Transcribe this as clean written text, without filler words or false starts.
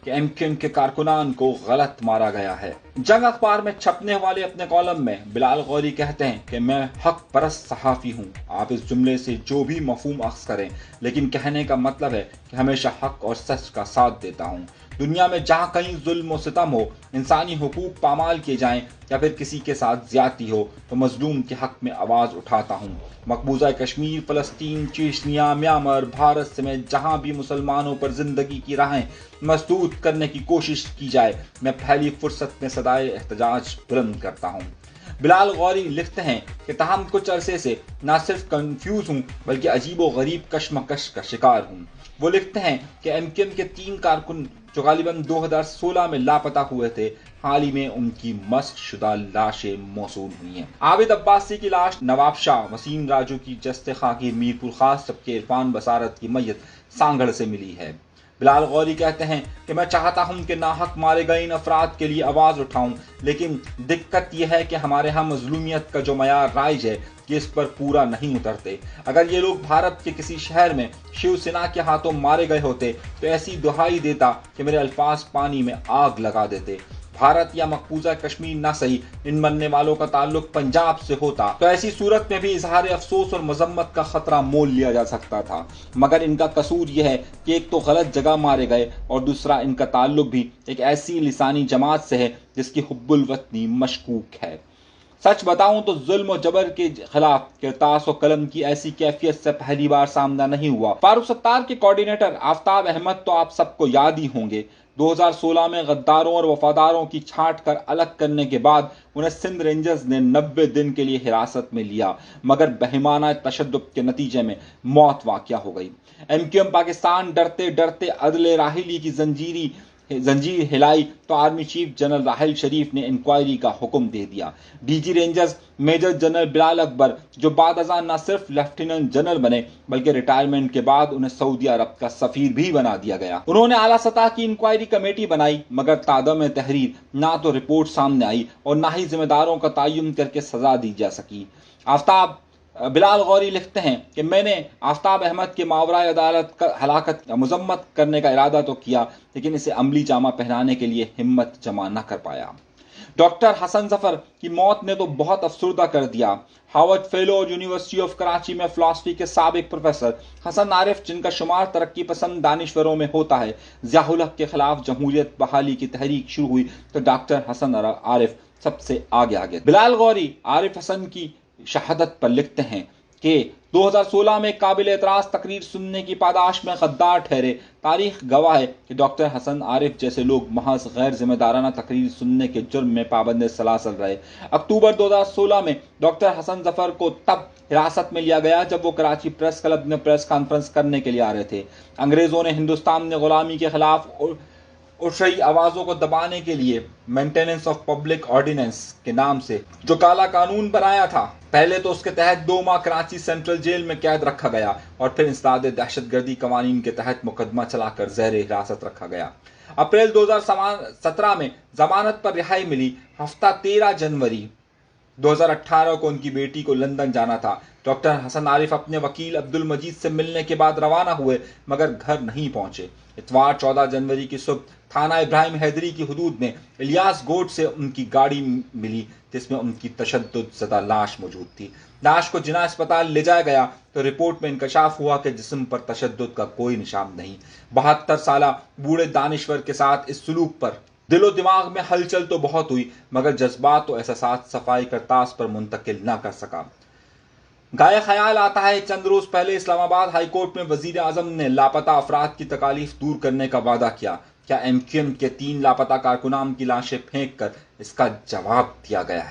कि एमक्यूएम के कारकुनान को गलत मारा गया है। जंग अखबार में छपने वाले अपने कॉलम में बिलाल गौरी कहते हैं कि मैं हक परस्त सहाफ़ी हूँ। आप इस जुमले से जो भी मफहूम अख्ज़ करें, लेकिन कहने का मतलब है कि हमेशा हक और सच का साथ देता हूँ। दुनिया में जहाँ कहीं जुल्म और सितम हो, इंसानी हुकूक पामाल किए जाएं या फिर किसी के साथ ज्यादती हो, तो मजलूम के हक में आवाज़ उठाता हूँ। मकबूजा कश्मीर, फ़लस्तीन, चेचनिया, म्यांमार, भारत समेत जहाँ भी मुसलमानों पर जिंदगी की राहें मसदूद करने की कोशिश की जाए, मैं पहली फुर्सत में सदाए एहतजाज बुलंद करता हूँ। बिलाल गौरी लिखते हैं कि ताहम कुछ अरसे से न सिर्फ कंफ्यूज हूँ बल्कि अजीबो गरीब कश्मकश का शिकार हूँ। वो लिखते हैं कि एमक्यूएम के 3 कारकुन जो गालिबन 2016 में लापता हुए थे, हाल ही में उनकी मस्क शुदा लाशें मौसूल हुई हैं। आबिद अब्बासी की लाश, नवाब शाह, वसीम राजू की जस्ते खाकी, मीरपुर खास जबकि इरफान बसारत की मैयत सांगड़ से मिली है। बिलाल गौरी कहते हैं कि मैं चाहता हूं कि नाहक मारे गए इन अफराद के लिए आवाज़ उठाऊं, लेकिन दिक्कत यह है कि हमारे यहाँ मजलूमियत का जो मयार राइज है ये इस पर पूरा नहीं उतरते। अगर ये लोग भारत के किसी शहर में शिवसेना के हाथों मारे गए होते तो ऐसी दुहाई देता कि मेरे अल्फाज पानी में आग लगा देते। भारत या मकबूजा कश्मीर ना सही, इन मरने वालों का ताल्लुक पंजाब से होता तो ऐसी सूरत में भी इजहार अफसोस और मजम्मत का खतरा मोल लिया जा सकता था। मगर इनका कसूर यह है कि एक तो गलत जगह मारे गए और दूसरा इनका ताल्लुक भी एक ऐसी लिसानी जमात से है जिसकी हुब्बुल वतनी मशकूक है। सच बताऊं तो जुल्म और जबर के खिलाफ किरतास और कलम की ऐसी कैफियत से पहली बार सामना नहीं हुआ। फारूक सत्तार के कोऑर्डिनेटर आफ्ताब अहमद तो आप सबको याद ही होंगे। 2016 में गद्दारों और वफादारों की छांट कर अलग करने के बाद उन्हें सिंध रेंजर्स ने 90 दिन के लिए हिरासत में लिया, मगर बेईमाना तशद्दुद के नतीजे में मौत वाक़या हो गई। एमक्यूएम पाकिस्तान डरते डरते अदले राहिली की जंजीर हिलाई तो army chief general Raheel Sharif ने इंक्वायरी का हुक्म दे दिया। DG rangers major general Bilal Akbar, जो बाद अज़ां न सिर्फ लेफ्टिनेंट जनरल बने बल्कि रिटायरमेंट के बाद उन्हें सऊदी अरब का सफीर भी बना दिया गया। उन्होंने आला सतह की इंक्वायरी कमेटी बनाई, मगर तादम तहरीर ना तो रिपोर्ट सामने आई और ना ही जिम्मेदारों का तयन करके सजा दी जा सकी। बिलाल गौरी लिखते हैं कि मैंने आफ्ताब अहमद के मावरा अदालत का हलाकत मजम्मत करने का इरादा तो किया, लेकिन इसे अमली जामा पहनाने के लिए हिम्मत जमा न कर पाया। डॉक्टर हसन जफर की मौत ने तो बहुत अफसुर्दा कर दिया। हार्वर्ड फेलो और यूनिवर्सिटी ऑफ कराची में फिलॉसफी के साबिक प्रोफेसर हसन आरिफ, जिनका शुमार तरक्की पसंद दानिश्वरों में होता है, ज़ियाउल हक के खिलाफ जमहूरियत बहाली की तहरीक शुरू हुई तो डॉक्टर हसन आरिफ सबसे आगे। बिलाल गौरी आरिफ हसन की शहादत पर लिखते हैं कि 2016 में काबिल एतराज तकरीर सुनने की पादाश में गद्दार ठहरे। तारीख गवाह है कि डॉक्टर हसन आरिफ जैसे लोग महज गैर जिम्मेदाराना तकरीर सुनने के जुर्म में पाबंद सलासल रहे। अक्टूबर 2016 में डॉक्टर हसन जफर को तब हिरासत में लिया गया जब वो कराची प्रेस क्लब में प्रेस कॉन्फ्रेंस करने के लिए आ रहे थे। अंग्रेजों ने हिंदुस्तान में गुलामी के खिलाफ उठ रही आवाजों को दबाने के लिए मेंटेनेंस ऑफ पब्लिक ऑर्डिनेंस के नाम से जो काला कानून बनाया था, पहले तो उसके तहत 2 माह कराची सेंट्रल जेल में कैद रखा गया और फिर इंसदाद दहशतगर्दी कवानीन के तहत मुकदमा चलाकर ज़ेर हिरासत रखा गया। अप्रैल 2017 में जमानत पर रिहाई मिली। हफ्ता 13 जनवरी 2018 को उनकी बेटी को लंदन जाना था। डॉक्टर हसन आरिफ अपने वकील अब्दुल मजीद से मिलने के बाद रवाना हुए, मगर घर नहीं पहुंचे। इतवार 14 जनवरी की सुबह थाना इब्राहिम हैदरी की हुदूद में इलियास गोड से उनकी गाड़ी मिली, जिसमें उनकी तशद्दुद ज़दा लाश मौजूद थी। लाश को जिना अस्पताल ले जाया गया तो रिपोर्ट में इंकशाफ हुआ कि जिस्म पर तशद्दुद का कोई निशान नहीं। 72 साला बूढ़े दानिश्वर के साथ इस सुलूक पर दिलो दिमाग में हलचल तो बहुत हुई, मगर जज्बात तो एहसास सफाई करतास पर मुंतकिल ना कर सका। गाय ख्याल आता है चंद रोज पहले इस्लामाबाद हाई कोर्ट में वजीर आजम ने लापता अफराद की तकालीफ दूर करने का वादा किया। क्या एमक्यूएम के 3 लापता कारकुनान की लाशें फेंक कर इसका जवाब दिया गया है?